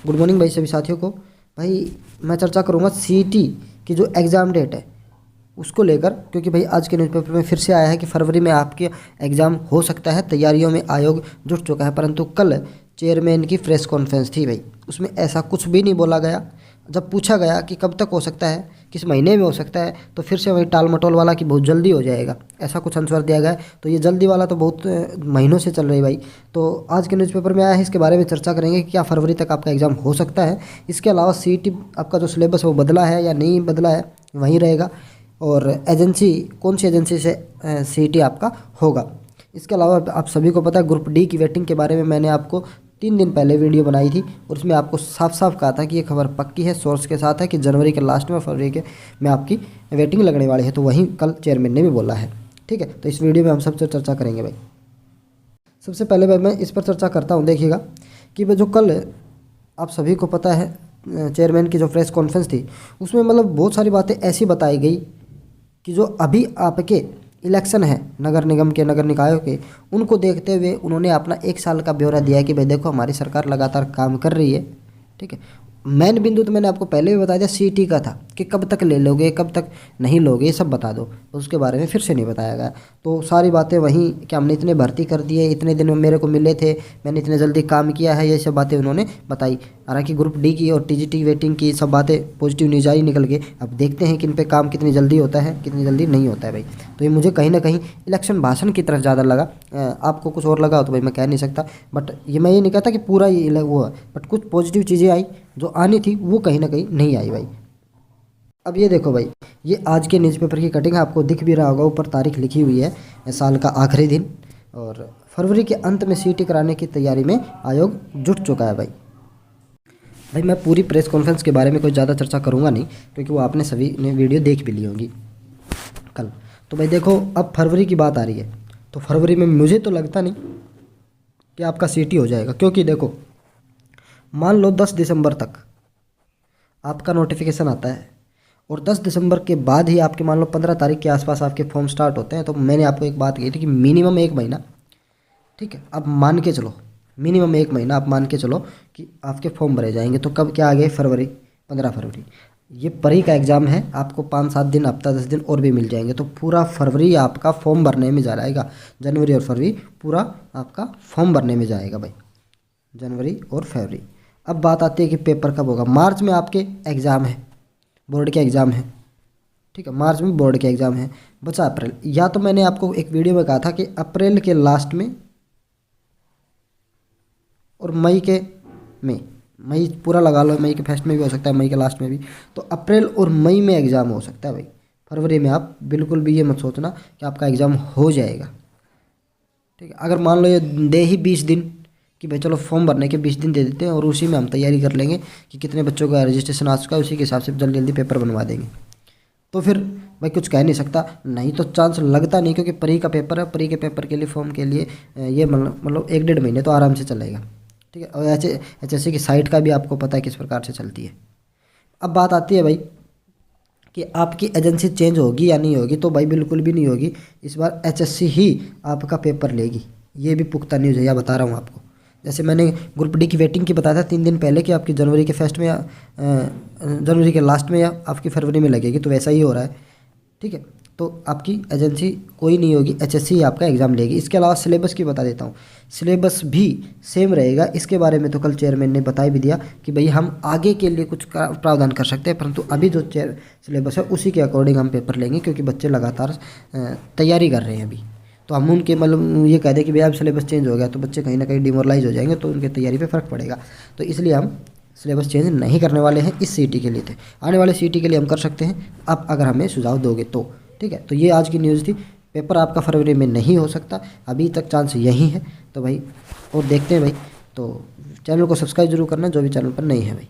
Good morning भाई सभी साथियों को। भाई मैं चर्चा करूँगा सीईटी की जो एग्ज़ाम डेट है उसको लेकर, क्योंकि भाई आज के न्यूज़पेपर में फिर से आया है कि फरवरी में आपके एग्ज़ाम हो सकता है, तैयारियों में आयोग जुट चुका है। परंतु कल चेयरमैन की प्रेस कॉन्फ्रेंस थी भाई, उसमें ऐसा कुछ भी नहीं बोला गया। जब पूछा गया कि कब तक हो सकता है, किस महीने में हो सकता है, तो फिर से वही टाल मटोल वाला कि बहुत जल्दी हो जाएगा, ऐसा कुछ आंसर दिया गया है। तो ये जल्दी वाला तो बहुत महीनों से चल रही है भाई। तो आज के न्यूज़पेपर में आया है, इसके बारे में चर्चा करेंगे कि क्या फरवरी तक आपका एग्ज़ाम हो सकता है। इसके अलावा सीईटी आपका जो सिलेबस है वो बदला है या नहीं बदला है, वहीं रहेगा, और एजेंसी कौन सी एजेंसी से सीईटी आपका होगा। इसके अलावा आप सभी को पता है ग्रुप डी की वेटिंग के बारे में मैंने आपको 3 दिन पहले वीडियो बनाई थी, और उसमें आपको साफ साफ कहा था कि ये खबर पक्की है, सोर्स के साथ है, कि जनवरी के लास्ट में फरवरी के में आपकी वेटिंग लगने वाली है। तो वहीं कल चेयरमैन ने भी बोला है। ठीक है, तो इस वीडियो में हम सबसे चर्चा करेंगे भाई। सबसे पहले भाई मैं इस पर चर्चा करता हूँ। देखिएगा कि भाई जो कल आप सभी को पता है चेयरमैन की जो प्रेस कॉन्फ्रेंस थी, उसमें मतलब बहुत सारी बातें ऐसी बताई गई कि जो अभी आपके इलेक्शन है नगर निगम के, नगर निकायों के, उनको देखते हुए उन्होंने अपना 1 साल का ब्यौरा दिया कि भाई देखो हमारी सरकार लगातार काम कर रही है। ठीक है, मेन बिंदु तो मैंने आपको पहले भी बता दिया सीईटी का था कि कब तक ले लोगे, कब तक नहीं लोगे, ये सब बता दो। उसके बारे में फिर से नहीं बताया गया। तो सारी बातें वहीं कि हमने इतने भर्ती कर दिए, इतने दिन में मेरे को मिले थे, मैंने इतने जल्दी काम किया है, ये सब बातें उन्होंने बताई। हालांकि ग्रुप डी की और टीजीटी वेटिंग की सब बातें पॉजिटिव न्यूज आई निकल के। अब देखते हैं कि इन पर काम कितनी जल्दी होता है, कितनी जल्दी नहीं होता है भाई। तो ये मुझे कहीं ना कहीं इलेक्शन भाषण की तरफ ज़्यादा लगा। आपको कुछ और लगा हो तो भाई मैं कह नहीं सकता, बट ये मैं ये नहीं कहता कि पूरा ये वो है, बट कुछ पॉजिटिव चीज़ें आई जो आनी थी वो कहीं ना कहीं नहीं आई भाई। अब ये देखो भाई, ये आज के न्यूज़पेपर की कटिंग है, आपको दिख भी रहा होगा, ऊपर तारीख लिखी हुई है, साल का आखिरी दिन, और फरवरी के अंत में सीईटी कराने की तैयारी में आयोग जुट चुका है भाई। भाई मैं पूरी प्रेस कॉन्फ्रेंस के बारे में कोई ज़्यादा चर्चा करूँगा नहीं, क्योंकि वो आपने सभी ने वीडियो देख भी ली होगी कल। तो भाई देखो, अब फरवरी की बात आ रही है, तो फरवरी में मुझे तो लगता नहीं कि आपका सीईटी हो जाएगा। क्योंकि देखो, मान लो 10 दिसंबर तक आपका नोटिफिकेशन आता है, और 10 दिसंबर के बाद ही आपके मान लो 15 तारीख के आसपास आपके फॉर्म स्टार्ट होते हैं। तो मैंने आपको एक बात कही थी कि मिनिमम 1 महीना, ठीक है, अब मान के चलो मिनिमम 1 महीना आप मान के चलो कि आपके फॉर्म भरे जाएंगे। तो कब क्या आ गए, फरवरी, 15 फरवरी। ये परी का एग्ज़ाम है, आपको 5-7 दिन, हफ्ता 10 दिन और भी मिल जाएंगे। तो पूरा फरवरी आपका फॉर्म भरने में जा जाएगा। जनवरी और फरवरी पूरा आपका फॉर्म भरने में जाएगा भाई, जनवरी और फरवरी। अब बात आती है कि पेपर कब होगा। मार्च में आपके एग्ज़ाम है, बोर्ड के एग्ज़ाम है। ठीक है, मार्च में बोर्ड के एग्ज़ाम है, बचा अप्रैल। या तो मैंने आपको एक वीडियो में कहा था कि अप्रैल के लास्ट में और मई के में, मई पूरा लगा लो, मई के फर्स्ट में भी हो सकता है, मई के लास्ट में भी। तो अप्रैल और मई में एग्ज़ाम हो सकता है भाई। फरवरी में आप बिल्कुल भी ये मत सोचना कि आपका एग्ज़ाम हो जाएगा। ठीक है, अगर मान लो ये दे ही 20 दिन कि भाई चलो फॉर्म भरने के 20 दिन दे देते हैं, और उसी में हम तैयारी कर लेंगे कि कितने बच्चों का रजिस्ट्रेशन आ चुका है, उसी के हिसाब से जल्दी जल्दी पेपर बनवा देंगे, तो फिर भाई कुछ कह नहीं सकता। नहीं तो चांस लगता नहीं, क्योंकि प्री का पेपर है, प्री के पेपर के लिए फॉर्म के लिए ये मतलब 1-1.5 महीने तो आराम से चलेगा। ठीक है, और HSC की साइट का भी आपको पता है किस प्रकार से चलती है। अब बात आती है भाई कि आपकी एजेंसी चेंज होगी या नहीं होगी। तो भाई बिल्कुल भी नहीं होगी, इस बार HSC ही आपका पेपर लेगी। ये भी पुख्ता न्यूज़ है, या बता रहा हूँ आपको। जैसे मैंने ग्रुप डी की वेटिंग की बताया था 3 दिन पहले कि आपकी जनवरी के फर्स्ट में या जनवरी के लास्ट में या आपकी फरवरी में लगेगी, तो वैसा ही हो रहा है। ठीक है, तो आपकी एजेंसी कोई नहीं होगी, HSC ही आपका एग्ज़ाम लेगी। इसके अलावा सिलेबस की बता देता हूँ, सिलेबस भी सेम रहेगा। इसके बारे में तो कल चेयरमैन ने बता भी दिया कि भाई हम आगे के लिए कुछ प्रावधान कर सकते हैं, परंतु अभी जो सिलेबस है उसी के अकॉर्डिंग हम पेपर लेंगे, क्योंकि बच्चे लगातार तैयारी कर रहे हैं अभी। तो हम उनके मतलब ये कह दें कि भैया अब सिलेबस चेंज हो गया, तो बच्चे कहीं ना कहीं डिमोरलाइज हो जाएंगे, तो उनकी तैयारी पे फ़र्क पड़ेगा। तो इसलिए हम सिलेबस चेंज नहीं करने वाले हैं इस सीईटी के लिए। थे आने वाले सीईटी के लिए हम कर सकते हैं, अब अगर हमें सुझाव दोगे तो। ठीक है, तो ये आज की न्यूज़ थी। पेपर आपका फरवरी में नहीं हो सकता, अभी तक चांस यही है। तो भाई और देखते हैं भाई, तो चैनल को सब्सक्राइब जरूर करना जो भी चैनल पर नहीं है भाई।